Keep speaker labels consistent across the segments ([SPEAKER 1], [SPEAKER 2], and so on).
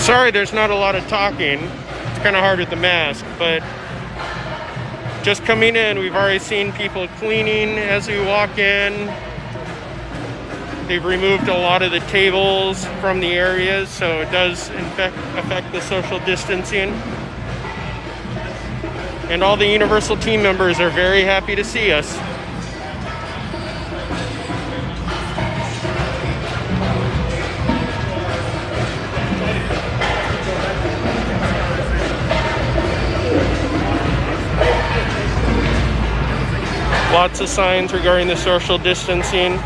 [SPEAKER 1] Sorry there's not a lot of talking. It's kind of hard with the mask, but just coming in, we've already seen people cleaning as we walk in. They've removed a lot of the tables from the areas, so it does affect the social distancing. And all the Universal team members are very happy to see us. Lots of signs regarding the social distancing.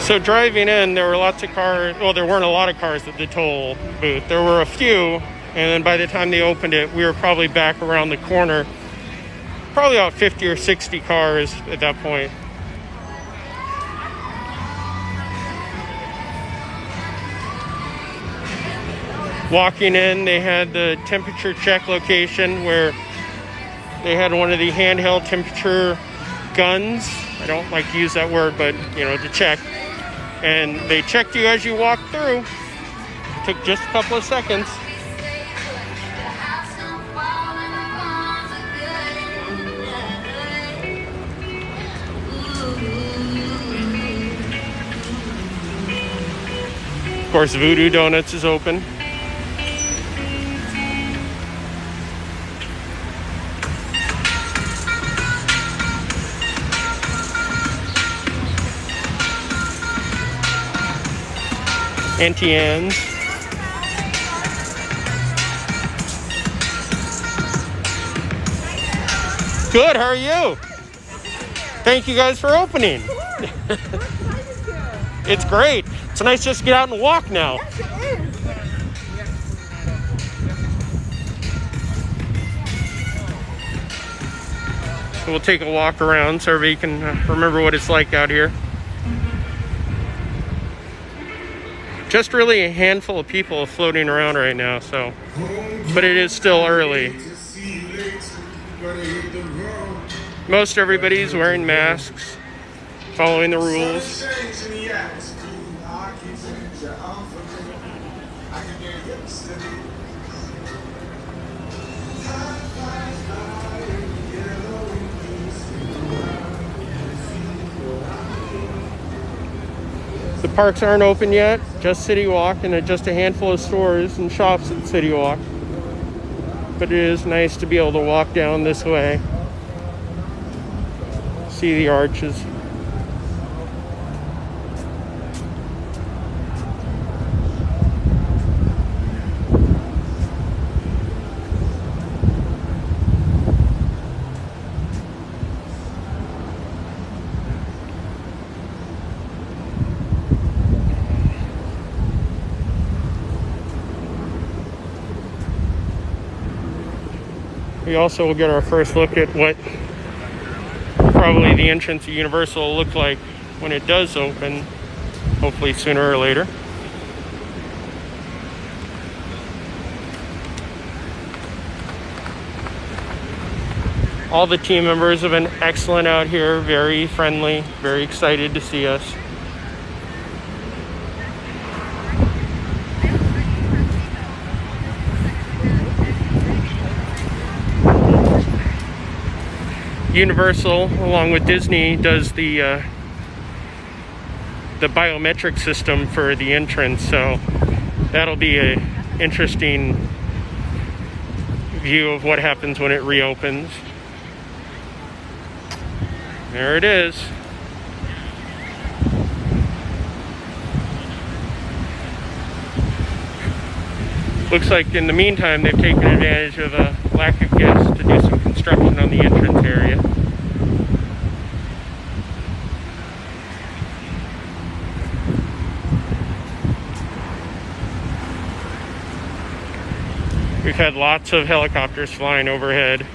[SPEAKER 1] So driving in, there were lots of cars. Well, there weren't a lot of cars at the toll booth. There were a few, and then by the time they opened it, we were probably back around the corner. Probably about 50 or 60 cars at that point. Walking in, they had the temperature check location where they had one of the handheld temperature guns. I don't like to use that word, but you know, to check. And they checked you as you walked through. Took just a couple of seconds. Of course, Voodoo Donuts is open. Auntie Anne's. Good, how are you? Thank you guys for opening. It's great. It's nice just to get out and walk now.
[SPEAKER 2] Yes, it is.
[SPEAKER 1] So we'll take a walk around so everybody can remember what it's like out here. Just really a handful of people floating around right now, so, but it is still early. Most everybody's wearing masks, following the rules. The parks aren't open yet, just City Walk and just a handful of stores and shops at City Walk. But it is nice to be able to walk down this way, see the arches. We also will get our first look at what probably the entrance to Universal will look like when it does open, hopefully sooner or later. All the team members have been excellent out here, very friendly, very excited to see us. Universal, along with Disney, does the biometric system for the entrance, so that'll be an interesting view of what happens when it reopens. There it is. Looks like in the meantime they've taken advantage of a lack of guests to do some construction on the entrance area. We've had lots of helicopters flying overhead.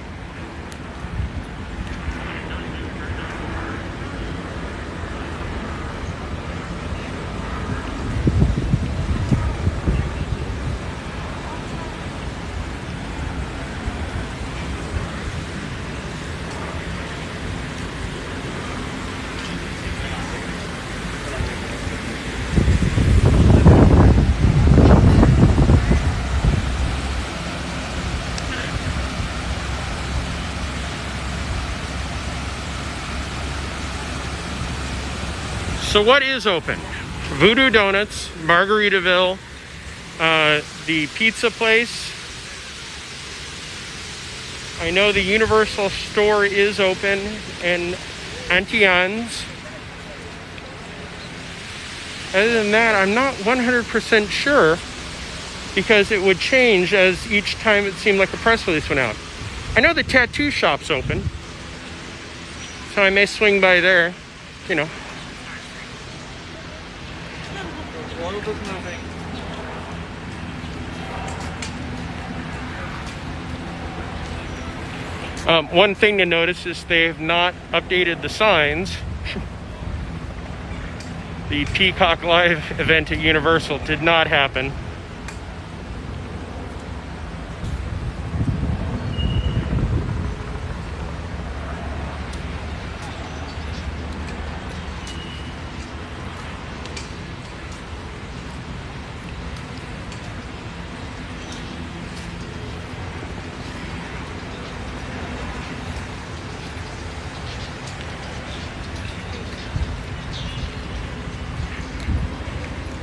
[SPEAKER 1] So what is open? Voodoo Donuts, Margaritaville, the pizza place. I know the Universal store is open, and Auntie Anne's. Other than that, I'm not 100% sure, because it would change as each time it seemed like a press release went out. I know the tattoo shop's open, so I may swing by there, you know. One thing to notice is they have not updated the signs. The Peacock Live event at Universal did not happen.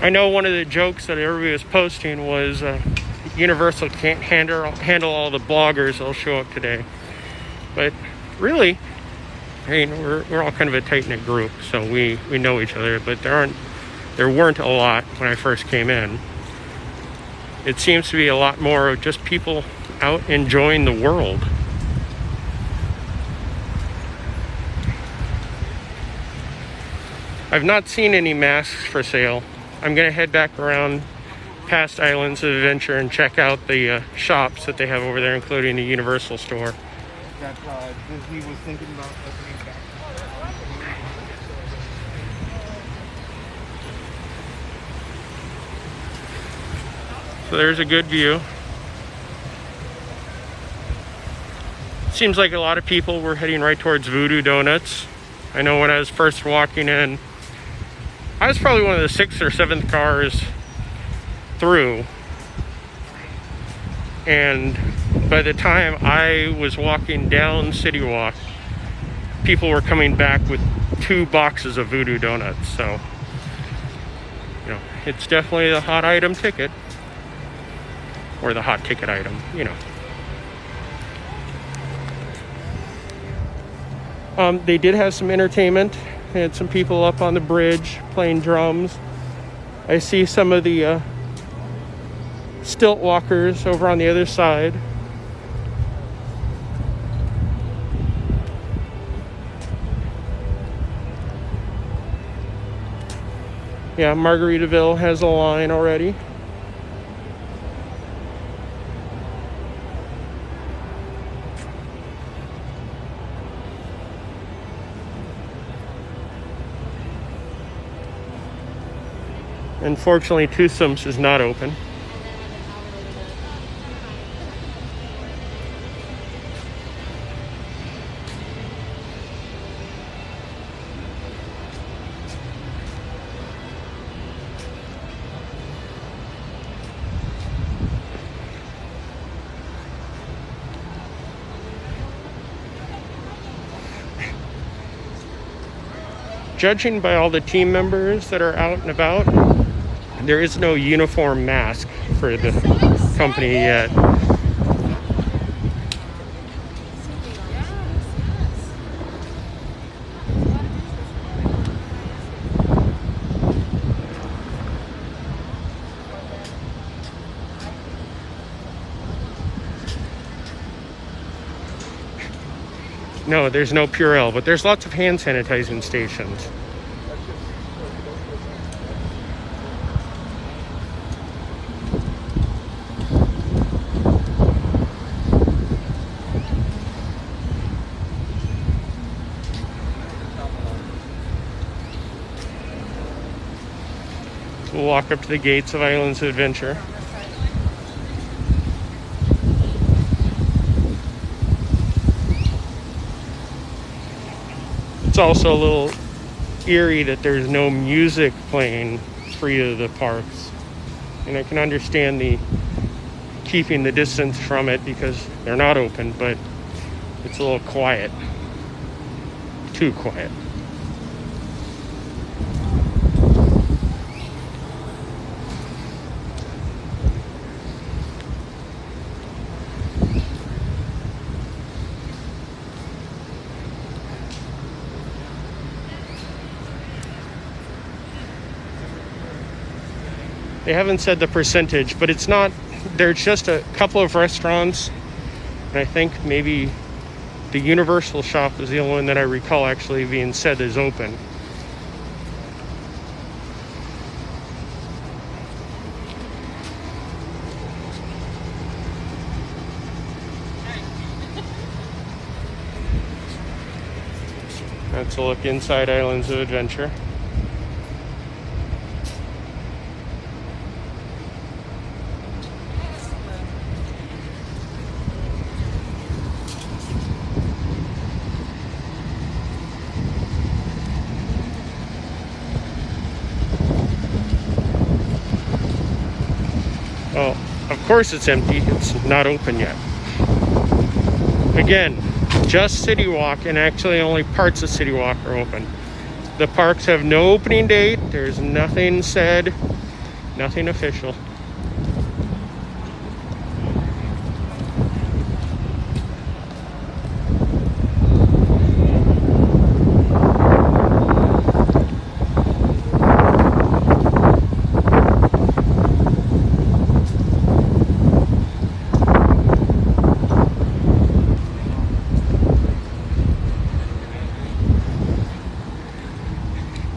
[SPEAKER 1] I know one of the jokes that everybody was posting was Universal can't handle all the bloggers that'll show up today. But really, I mean, we're all kind of a tight-knit group, so we know each other, but there weren't a lot when I first came in. It seems to be a lot more of just people out enjoying the world. I've not seen any masks for sale. I'm going to head back around past Islands of Adventure and check out the shops that they have over there, including the Universal store.
[SPEAKER 2] That Disney was thinking about opening back.
[SPEAKER 1] So there's a good view. Seems like a lot of people were heading right towards Voodoo Donuts. I know when I was first walking in, I was probably one of the 6th or 7th cars through. And by the time I was walking down City Walk, people were coming back with 2 boxes of Voodoo Donuts. So, you know, it's definitely the hot item ticket. Or the hot ticket item, you know. They did have some entertainment. They had some people up on the bridge playing drums. I see some of the stilt walkers over on the other side. Yeah, Margaritaville has a line already. Unfortunately, Twosomes is not open. Judging by all the team members that are out and about, there is no uniform mask for the company yet. No, there's no Purell, but there's lots of hand sanitizing stations. walk up to the gates of Islands of Adventure. It's also a little eerie that there's no music playing for either of the parks. And I can understand the keeping the distance from it because they're not open, but it's a little quiet. Too quiet. They haven't said the percentage, but it's not, there's just a couple of restaurants, and I think maybe the Universal shop is the only one that I recall actually being said is open. Let's look inside Islands of Adventure. Oh, of course it's empty. It's not open yet. Again, just City Walk, and actually only parts of City Walk are open. The parks have no opening date. There's nothing said, nothing official.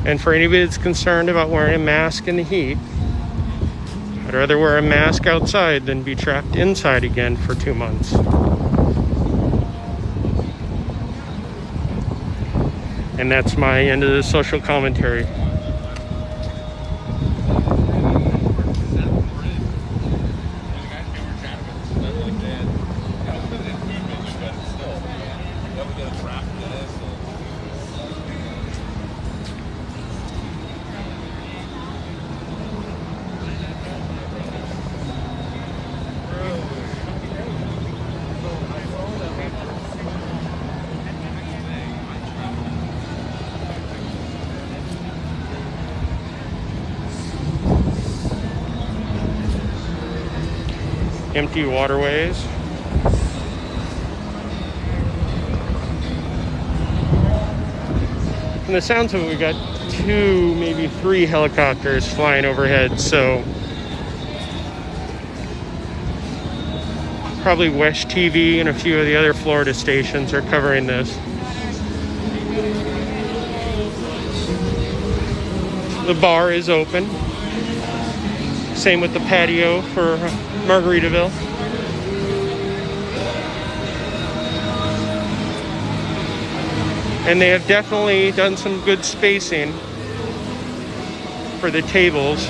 [SPEAKER 1] And for anybody that's concerned about wearing a mask in the heat, I'd rather wear a mask outside than be trapped inside again for 2 months. And that's my end of the social commentary. Empty waterways. From the sounds of it, we got 2, maybe 3 helicopters flying overhead, so probably Wesh TV and a few of the other Florida stations are covering this. The bar is open. Same with the patio for Margaritaville. And they have definitely done some good spacing for the tables.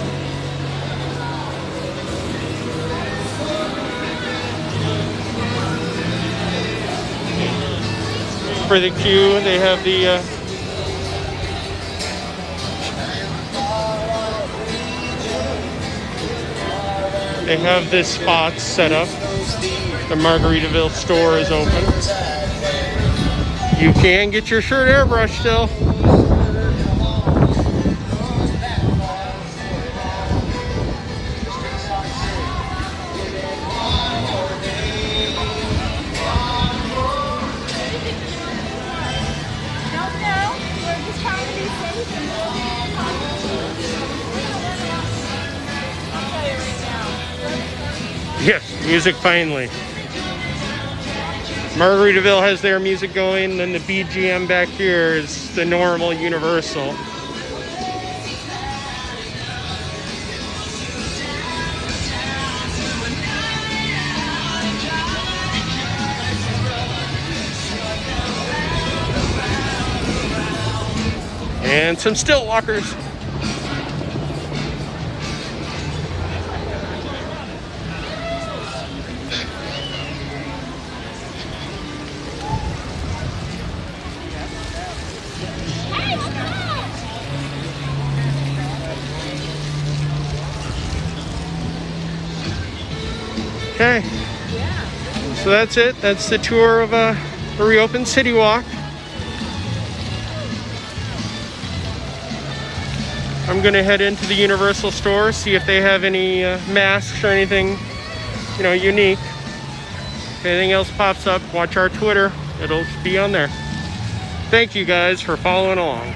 [SPEAKER 1] For the queue, they have the they have the spots set up. The Margaritaville store is open. You can get your shirt airbrushed still. Yes, music finally. Margaritaville has their music going, then the BGM back here is the normal Universal. And some stilt walkers. Okay. So that's it. That's the tour of a reopened City Walk. I'm gonna head into the Universal store, see if they have any masks or anything, you know, unique. If anything else pops up, watch our Twitter. It'll be on there. Thank you guys for following along.